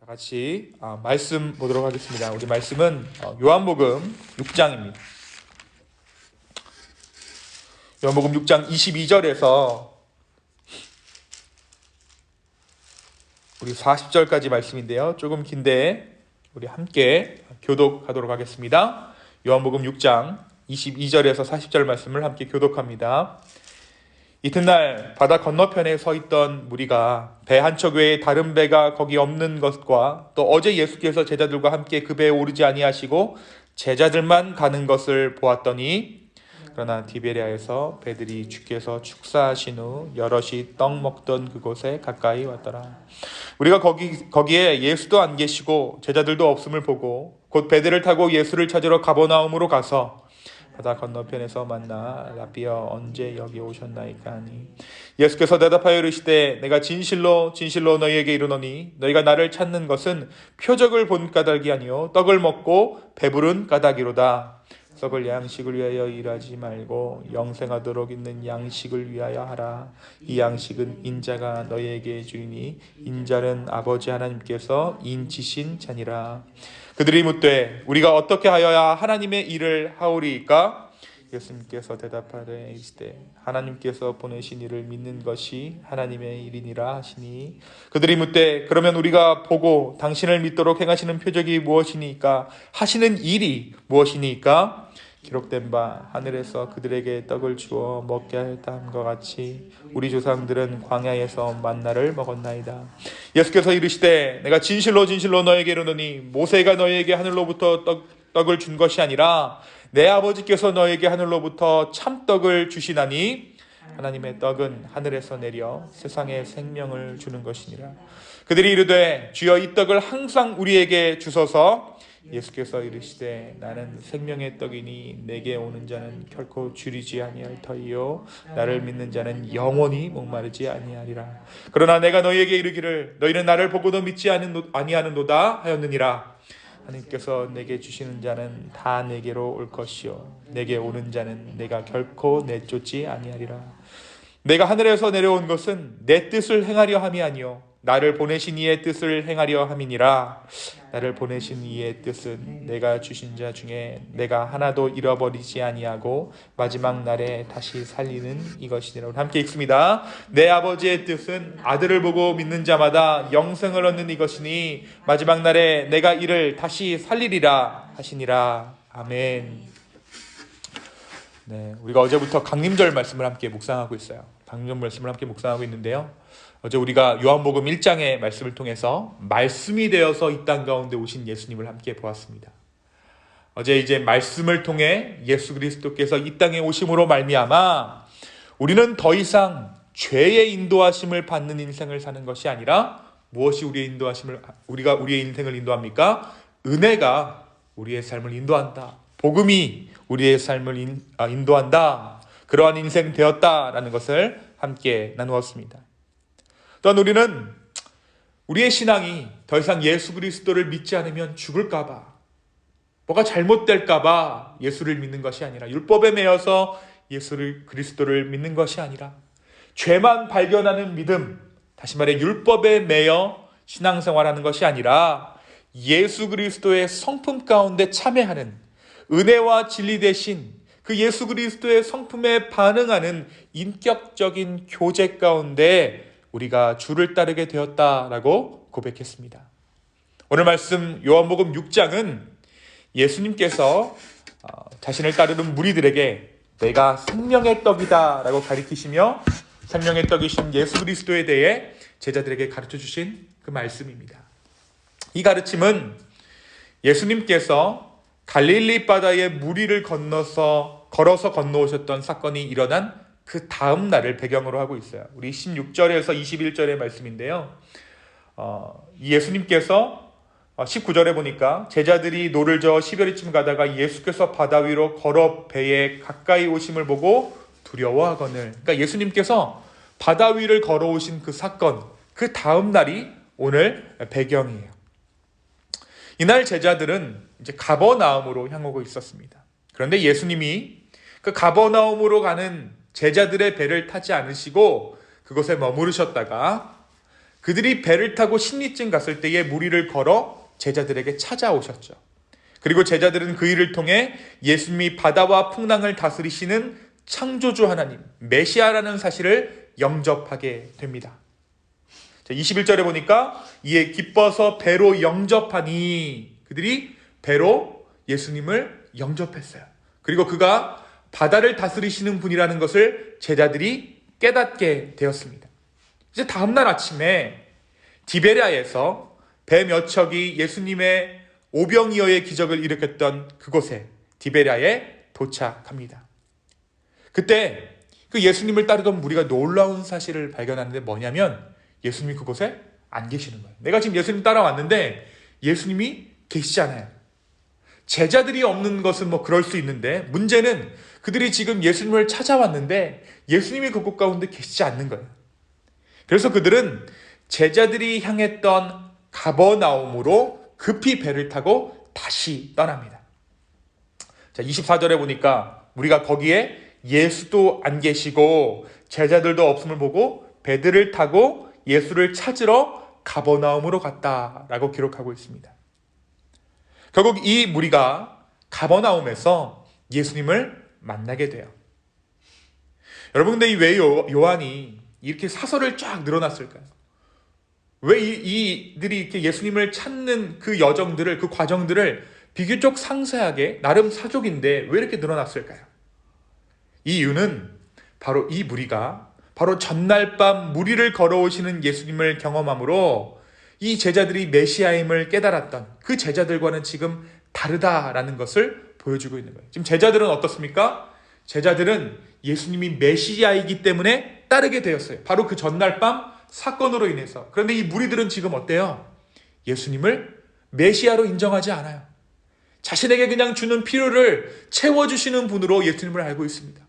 다 같이 말씀 보도록 하겠습니다. 우리 말씀은 요한복음 6장입니다. 요한복음 6장 22절에서 우리 40절까지 말씀인데요. 조금 긴데 우리 함께 교독하도록 하겠습니다. 요한복음 6장 22절에서 40절 말씀을 함께 교독합니다. 이튿날 바다 건너편에 서 있던 무리가 배 한 척 외에 다른 배가 거기 없는 것과 또 어제 예수께서 제자들과 함께 그 배에 오르지 아니하시고 제자들만 가는 것을 보았더니, 그러나 디베랴에서 배들이 주께서 축사하신 후 여럿이 떡 먹던 그곳에 가까이 왔더라. 우리가 거기에 예수도 안 계시고 제자들도 없음을 보고 곧 배들을 타고 예수를 찾으러 가버나움으로 가서 바다 건너편에서 만나 라비어 언제 여기 오셨나이까 하니, 예수께서 대답하여 이르시되 내가 진실로 진실로 너희에게 이르노니 너희가 나를 찾는 것은 표적을 본 까닭이 아니요 떡을 먹고 배부른 까닭이로다. 썩을 양식을 위하여 일하지 말고 영생하도록 있는 양식을 위하여 하라. 이 양식은 인자가 너희에게 주리니 인자는 아버지 하나님께서 인치신 자니라. 그들이 묻되 우리가 어떻게 하여야 하나님의 일을 하오리이까? 예수님께서 대답하되 이르시되 하나님께서 보내신 이를 믿는 것이 하나님의 일이니라 하시니, 그들이 묻되 그러면 우리가 보고 당신을 믿도록 행하시는 표적이 무엇이니까? 하시는 일이 무엇이니까? 기록된 바 하늘에서 그들에게 떡을 주어 먹게 하였다 함과 같이 우리 조상들은 광야에서 만나를 먹었나이다. 예수께서 이르시되 내가 진실로 진실로 너에게 이르노니 모세가 너에게 하늘로부터 떡을 준 것이 아니라 내 아버지께서 너에게 하늘로부터 참떡을 주시나니, 하나님의 떡은 하늘에서 내려 세상에 생명을 주는 것이니라. 그들이 이르되 주여 이 떡을 항상 우리에게 주소서. 예수께서 이르시되 나는 생명의 떡이니 내게 오는 자는 결코 줄이지 아니할 터이요 나를 믿는 자는 영원히 목마르지 아니하리라. 그러나 내가 너희에게 이르기를 너희는 나를 보고도 믿지 아니하는도다 하였느니라. 하나님께서 내게 주시는 자는 다 내게로 올 것이요 내게 오는 자는 내가 결코 내쫓지 아니하리라. 내가 하늘에서 내려온 것은 내 뜻을 행하려 함이 아니요 나를 보내신 이의 뜻을 행하려 함이니라. 나를 보내신 이의 뜻은 내가 주신 자 중에 내가 하나도 잃어버리지 아니하고 마지막 날에 다시 살리는 이것이니라. 함께 읽습니다. 내 아버지의 뜻은 아들을 보고 믿는 자마다 영생을 얻는 이것이니 마지막 날에 내가 이를 다시 살리리라 하시니라. 아멘. 네, 우리가 어제부터 강림절 말씀을 함께 묵상하고 있어요. 강림절 말씀을 함께 묵상하고 있는데요. 어제 우리가 요한복음 1장의 말씀을 통해서 말씀이 되어서 이 땅 가운데 오신 예수님을 함께 보았습니다. 어제 이제 말씀을 통해 예수 그리스도께서 이 땅에 오심으로 말미암아 우리는 더 이상 죄의 인도하심을 받는 인생을 사는 것이 아니라 무엇이 우리가 우리의 인생을 인도합니까? 은혜가 우리의 삶을 인도한다. 복음이 우리의 삶을 인도한다. 그러한 인생 되었다라는 것을 함께 나누었습니다. 또한 우리는 우리의 신앙이 더 이상 예수 그리스도를 믿지 않으면 죽을까봐, 뭐가 잘못될까봐 예수를 믿는 것이 아니라, 율법에 매여서 예수 그리스도를 믿는 것이 아니라 죄만 발견하는 믿음, 다시 말해 율법에 매여 신앙생활하는 것이 아니라 예수 그리스도의 성품 가운데 참여하는, 은혜와 진리 대신 그 예수 그리스도의 성품에 반응하는 인격적인 교제 가운데 우리가 주를 따르게 되었다라고 고백했습니다. 오늘 말씀 요한복음 6장은 예수님께서 자신을 따르는 무리들에게 내가 생명의 떡이다 라고 가리키시며 생명의 떡이신 예수 그리스도에 대해 제자들에게 가르쳐 주신 그 말씀입니다. 이 가르침은 예수님께서 갈릴리 바다의 무리를 걸어서 건너오셨던 사건이 일어난 그 다음 날을 배경으로 하고 있어요. 우리 16절에서 21절의 말씀인데요. 예수님께서 19절에 보니까 제자들이 노를 저어 시베리쯤 가다가 예수께서 바다 위로 걸어 배에 가까이 오심을 보고 두려워하거늘. 그러니까 예수님께서 바다 위를 걸어오신 그 사건, 그 다음 날이 오늘 배경이에요. 이날 제자들은 이제 가버나움으로 향하고 있었습니다. 그런데 예수님이 그 가버나움으로 가는 제자들의 배를 타지 않으시고 그곳에 머무르셨다가 그들이 배를 타고 신리쯤 갔을 때에 무리를 걸어 제자들에게 찾아오셨죠. 그리고 제자들은 그 일을 통해 예수님이 바다와 풍랑을 다스리시는 창조주 하나님, 메시아라는 사실을 영접하게 됩니다. 21절에 보니까 이에 기뻐서 배로 영접하니, 그들이 배로 예수님을 영접했어요. 그리고 그가 바다를 다스리시는 분이라는 것을 제자들이 깨닫게 되었습니다. 이제 다음날 아침에 디베랴에서 배 몇 척이 예수님의 오병이어의 기적을 일으켰던 그곳에, 디베랴에 도착합니다. 그때 그 예수님을 따르던 무리가 놀라운 사실을 발견하는데 뭐냐면 예수님이 그곳에 안 계시는 거예요. 내가 지금 예수님 따라왔는데 예수님이 계시지 않아요. 제자들이 없는 것은 뭐 그럴 수 있는데, 문제는 그들이 지금 예수님을 찾아왔는데 예수님이 그곳 가운데 계시지 않는 거예요. 그래서 그들은 제자들이 향했던 가버나움으로 급히 배를 타고 다시 떠납니다. 자, 24절에 보니까 우리가 거기에 예수도 안 계시고 제자들도 없음을 보고 배들을 타고 예수를 찾으러 가버나움으로 갔다라고 기록하고 있습니다. 결국 이 무리가 가버나움에서 예수님을 만나게 돼요. 여러분, 근데 왜 요한이 이렇게 사설을 쫙 늘어놨을까요? 왜 이들이 이렇게 예수님을 찾는 그 여정들을, 그 과정들을 비교적 상세하게, 나름 사족인데 왜 이렇게 늘어났을까요? 이 이유는 바로 이 무리가 바로 전날 밤 무리를 걸어오시는 예수님을 경험함으로 이 제자들이 메시아임을 깨달았던 그 제자들과는 지금 다르다라는 것을 보여주고 있는 거예요. 지금 제자들은 어떻습니까? 제자들은 예수님이 메시아이기 때문에 따르게 되었어요. 바로 그 전날 밤 사건으로 인해서. 그런데 이 무리들은 지금 어때요? 예수님을 메시아로 인정하지 않아요. 자신에게 그냥 주는 필요를 채워주시는 분으로 예수님을 알고 있습니다.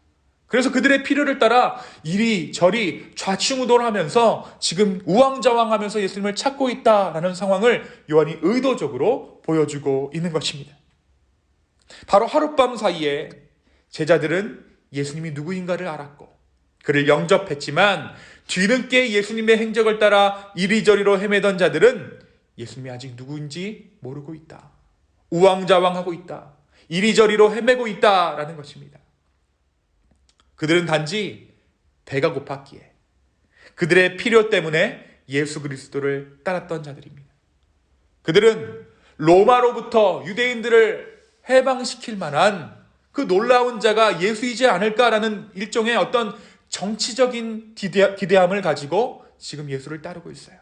그래서 그들의 필요를 따라 이리저리 좌충우돌하면서 지금 우왕좌왕하면서 예수님을 찾고 있다라는 상황을 요한이 의도적으로 보여주고 있는 것입니다. 바로 하룻밤 사이에 제자들은 예수님이 누구인가를 알았고 그를 영접했지만, 뒤늦게 예수님의 행적을 따라 이리저리로 헤매던 자들은 예수님이 아직 누구인지 모르고 있다, 우왕좌왕하고 있다, 이리저리로 헤매고 있다라는 것입니다. 그들은 단지 배가 고팠기에 그들의 필요 때문에 예수 그리스도를 따랐던 자들입니다. 그들은 로마로부터 유대인들을 해방시킬 만한 그 놀라운 자가 예수이지 않을까라는 일종의 어떤 정치적인 기대함을 가지고 지금 예수를 따르고 있어요.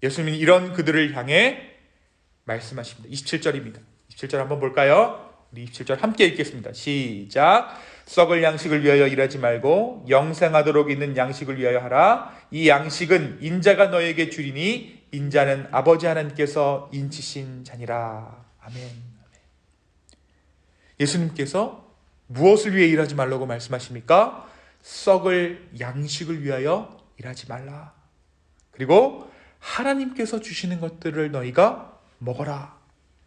예수님은 이런 그들을 향해 말씀하십니다. 27절입니다. 27절 한번 볼까요? 우리 27절 함께 읽겠습니다. 시작. 썩을 양식을 위하여 일하지 말고 영생하도록 있는 양식을 위하여 하라. 이 양식은 인자가 너에게 주리니 인자는 아버지 하나님께서 인치신 자니라. 아멘. 예수님께서 무엇을 위해 일하지 말라고 말씀하십니까? 썩을 양식을 위하여 일하지 말라. 그리고 하나님께서 주시는 것들을 너희가 먹어라.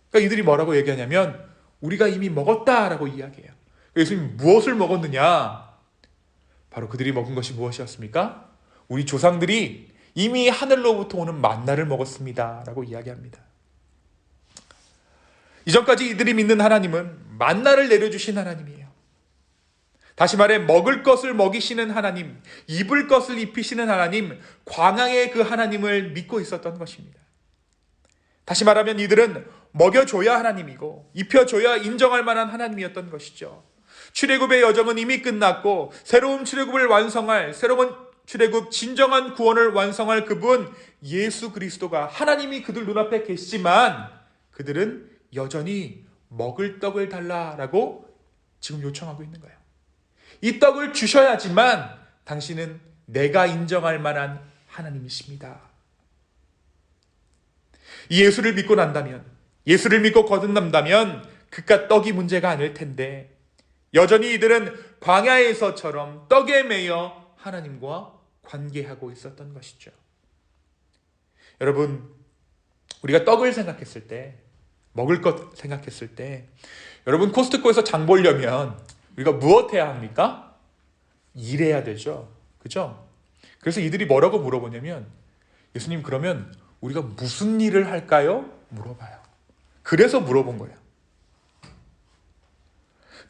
그러니까 이들이 뭐라고 얘기하냐면 우리가 이미 먹었다라고 이야기해요. 예수님이 무엇을 먹었느냐? 바로 그들이 먹은 것이 무엇이었습니까? 우리 조상들이 이미 하늘로부터 오는 만나를 먹었습니다 라고 이야기합니다. 이전까지 이들이 믿는 하나님은 만나를 내려주신 하나님이에요. 다시 말해 먹을 것을 먹이시는 하나님, 입을 것을 입히시는 하나님, 광야의 그 하나님을 믿고 있었던 것입니다. 다시 말하면 이들은 먹여줘야 하나님이고 입혀줘야 인정할 만한 하나님이었던 것이죠. 출애굽의 여정은 이미 끝났고 새로운 출애굽을 완성할, 새로운 출애굽 진정한 구원을 완성할 그분 예수 그리스도가, 하나님이 그들 눈앞에 계시지만 그들은 여전히 먹을 떡을 달라라고 지금 요청하고 있는 거예요. 이 떡을 주셔야지만 당신은 내가 인정할 만한 하나님이십니다. 이 예수를 믿고 난다면, 예수를 믿고 거듭난다면 그깟 떡이 문제가 아닐 텐데 여전히 이들은 광야에서처럼 떡에 매여 하나님과 관계하고 있었던 것이죠. 여러분, 우리가 떡을 생각했을 때, 먹을 것 생각했을 때, 여러분 코스트코에서 장 보려면 우리가 무엇 해야 합니까? 일해야 되죠. 그죠? 그래서 이들이 뭐라고 물어보냐면 예수님, 그러면 우리가 무슨 일을 할까요? 물어봐요. 그래서 물어본 거예요.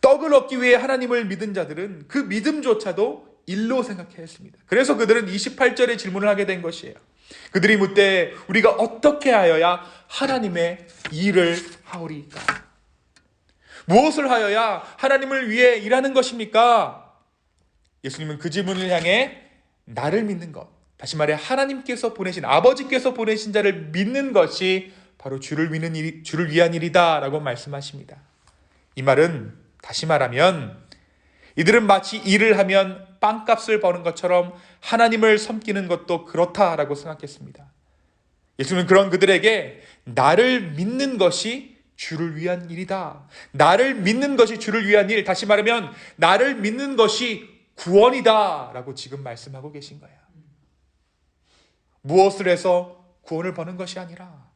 떡을 얻기 위해 하나님을 믿은 자들은 그 믿음조차도 일로 생각해야 했습니다. 그래서 그들은 28절에 질문을 하게 된 것이에요. 그들이 묻되 우리가 어떻게 하여야 하나님의 일을 하오리까? 무엇을 하여야 하나님을 위해 일하는 것입니까? 예수님은 그 질문을 향해 나를 믿는 것, 다시 말해 하나님께서 보내신, 아버지께서 보내신 자를 믿는 것이 바로 주를 위한 일이다 라고 말씀하십니다. 이 말은 다시 말하면 이들은 마치 일을 하면 빵값을 버는 것처럼 하나님을 섬기는 것도 그렇다라고 생각했습니다. 예수님은 그런 그들에게 나를 믿는 것이 주를 위한 일이다, 나를 믿는 것이 주를 위한 일, 다시 말하면 나를 믿는 것이 구원이다 라고 지금 말씀하고 계신 거예요. 무엇을 해서 구원을 버는 것이 아니라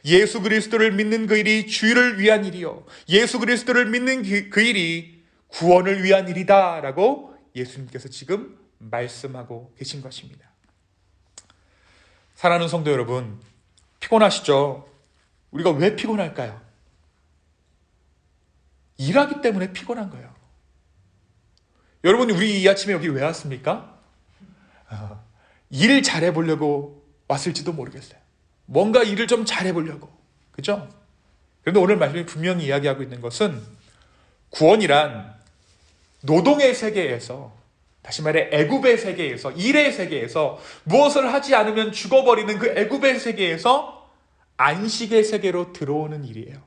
예수 그리스도를 믿는 그 일이 주를 위한 일이요, 예수 그리스도를 믿는 그 일이 구원을 위한 일이다 라고 예수님께서 지금 말씀하고 계신 것입니다. 사랑하는 성도 여러분, 피곤하시죠? 우리가 왜 피곤할까요? 일하기 때문에 피곤한 거예요. 여러분, 우리 이 아침에 여기 왜 왔습니까? 일 잘해보려고 왔을지도 모르겠어요. 뭔가 일을 좀 잘해보려고. 그죠? 그런데 오늘 말씀이 분명히 이야기하고 있는 것은 구원이란 노동의 세계에서, 다시 말해 애굽의 세계에서, 일의 세계에서, 무엇을 하지 않으면 죽어버리는 그 애굽의 세계에서 안식의 세계로 들어오는 일이에요.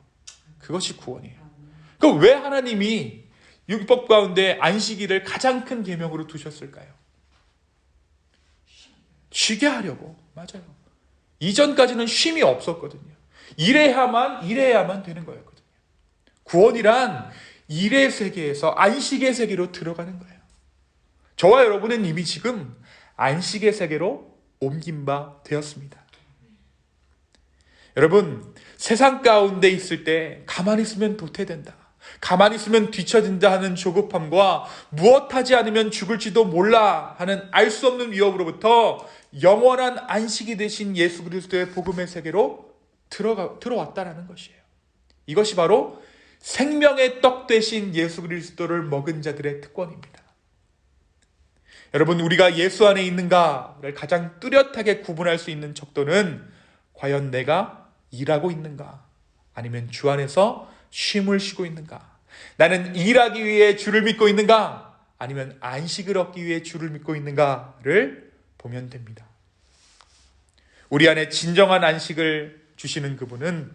그것이 구원이에요. 그럼 왜 하나님이 율법 가운데 안식일을 가장 큰 계명으로 두셨을까요? 쉬게 하려고. 맞아요. 이전까지는 쉼이 없었거든요. 일해야만 되는 거였거든요. 구원이란 일의 세계에서 안식의 세계로 들어가는 거예요. 저와 여러분은 이미 지금 안식의 세계로 옮긴 바 되었습니다. 여러분, 세상 가운데 있을 때 가만히 있으면 도태된다, 가만히 있으면 뒤처진다 하는 조급함과 무엇하지 않으면 죽을지도 몰라 하는 알 수 없는 위협으로부터 영원한 안식이 되신 예수 그리스도의 복음의 세계로 들어왔다라는 것이에요. 이것이 바로 생명의 떡 되신 예수 그리스도를 먹은 자들의 특권입니다. 여러분, 우리가 예수 안에 있는가를 가장 뚜렷하게 구분할 수 있는 척도는 과연 내가 일하고 있는가, 아니면 주 안에서 쉼을 쉬고 있는가, 나는 일하기 위해 주를 믿고 있는가, 아니면 안식을 얻기 위해 주를 믿고 있는가를 보면 됩니다. 우리 안에 진정한 안식을 주시는 그분은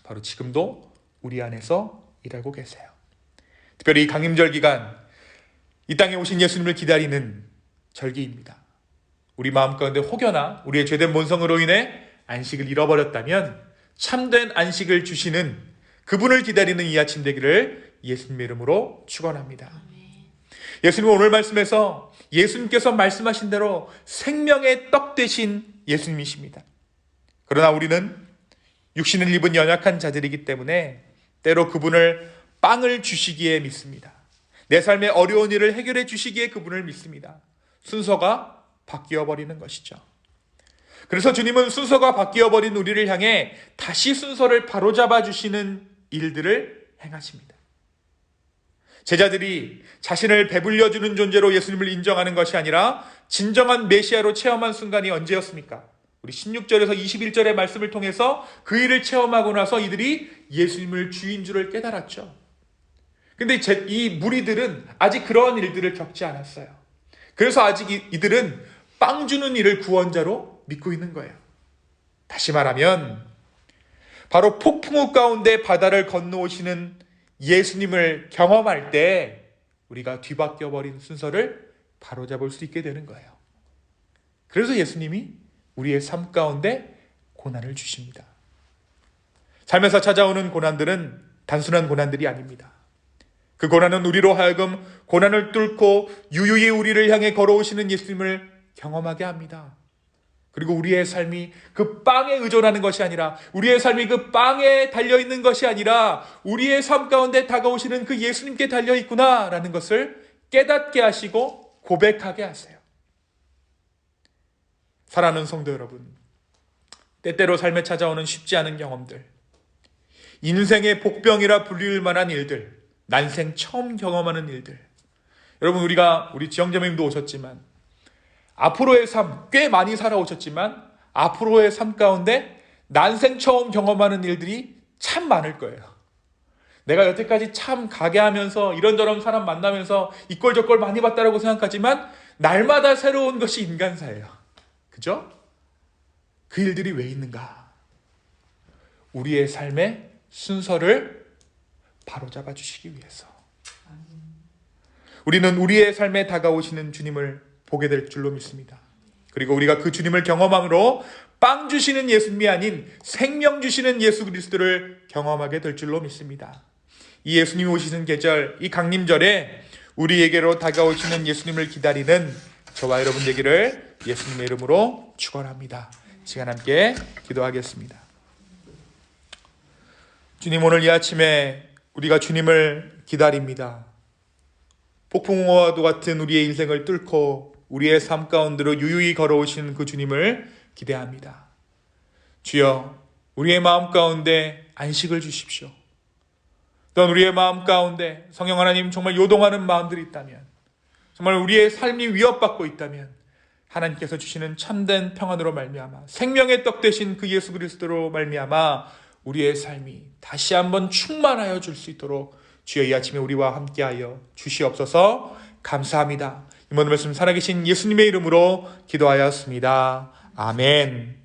바로 지금도 우리 안에서 일하고 계세요. 특별히 이 강림절 기간, 이 땅에 오신 예수님을 기다리는 절기입니다. 우리 마음 가운데 혹여나 우리의 죄된 본성으로 인해 안식을 잃어버렸다면 참된 안식을 주시는 그분을 기다리는 이 아침 되기를 예수님의 이름으로 축원합니다. 예수님은 오늘 말씀에서 예수님께서 말씀하신 대로 생명의 떡 되신 예수님이십니다. 그러나 우리는 육신을 입은 연약한 자들이기 때문에 때로 그분을 빵을 주시기에 믿습니다. 내 삶의 어려운 일을 해결해 주시기에 그분을 믿습니다. 순서가 바뀌어버리는 것이죠. 그래서 주님은 순서가 바뀌어버린 우리를 향해 다시 순서를 바로잡아 주시는 일들을 행하십니다. 제자들이 자신을 배불려 주는 존재로 예수님을 인정하는 것이 아니라 진정한 메시아로 체험한 순간이 언제였습니까? 우리 16절에서 21절의 말씀을 통해서 그 일을 체험하고 나서 이들이 예수님을 주인 줄을 깨달았죠. 근데 이 무리들은 아직 그러한 일들을 겪지 않았어요. 그래서 아직 이들은 빵 주는 이를 구원자로 믿고 있는 거예요. 다시 말하면 바로 폭풍우 가운데 바다를 건너오시는 예수님을 경험할 때 우리가 뒤바뀌어버린 순서를 바로잡을 수 있게 되는 거예요. 그래서 예수님이 우리의 삶 가운데 고난을 주십니다. 삶에서 찾아오는 고난들은 단순한 고난들이 아닙니다. 그 고난은 우리로 하여금 고난을 뚫고 유유히 우리를 향해 걸어오시는 예수님을 경험하게 합니다. 그리고 우리의 삶이 그 빵에 의존하는 것이 아니라, 우리의 삶이 그 빵에 달려있는 것이 아니라 우리의 삶 가운데 다가오시는 그 예수님께 달려있구나라는 것을 깨닫게 하시고 고백하게 하세요. 사랑하는 성도 여러분, 때때로 삶에 찾아오는 쉽지 않은 경험들, 인생의 복병이라 불릴 만한 일들, 난생 처음 경험하는 일들. 여러분, 우리 지영자매님도 오셨지만, 앞으로의 삶 꽤 많이 살아오셨지만, 앞으로의 삶 가운데 난생 처음 경험하는 일들이 참 많을 거예요. 내가 여태까지 참 가게 하면서 이런저런 사람 만나면서 이꼴저꼴 많이 봤다라고 생각하지만 날마다 새로운 것이 인간사예요. 그죠? 그 일들이 왜 있는가? 우리의 삶의 순서를 바로잡아 주시기 위해서. 우리는 우리의 삶에 다가오시는 주님을 보게 될 줄로 믿습니다. 그리고 우리가 그 주님을 경험함으로 빵 주시는 예수님이 아닌 생명 주시는 예수 그리스도를 경험하게 될 줄로 믿습니다. 이 예수님이 오시는 계절, 이 강림절에 우리에게로 다가오시는 예수님을 기다리는 저와 여러분 되기를 예수님의 이름으로 축원합니다. 시간 함께 기도하겠습니다. 주님, 오늘 이 아침에 우리가 주님을 기다립니다. 폭풍우와도 같은 우리의 인생을 뚫고 우리의 삶 가운데로 유유히 걸어오시는 그 주님을 기대합니다. 주여, 우리의 마음 가운데 안식을 주십시오. 또한 우리의 마음 가운데 성령 하나님 정말 요동하는 마음들이 있다면, 정말 우리의 삶이 위협받고 있다면 하나님께서 주시는 참된 평안으로 말미암아 생명의 떡 되신 그 예수 그리스도로 말미암아 우리의 삶이 다시 한번 충만하여 줄 수 있도록 주여 이 아침에 우리와 함께하여 주시옵소서. 감사합니다. 이번 말씀 살아계신 예수님의 이름으로 기도하였습니다. 아멘.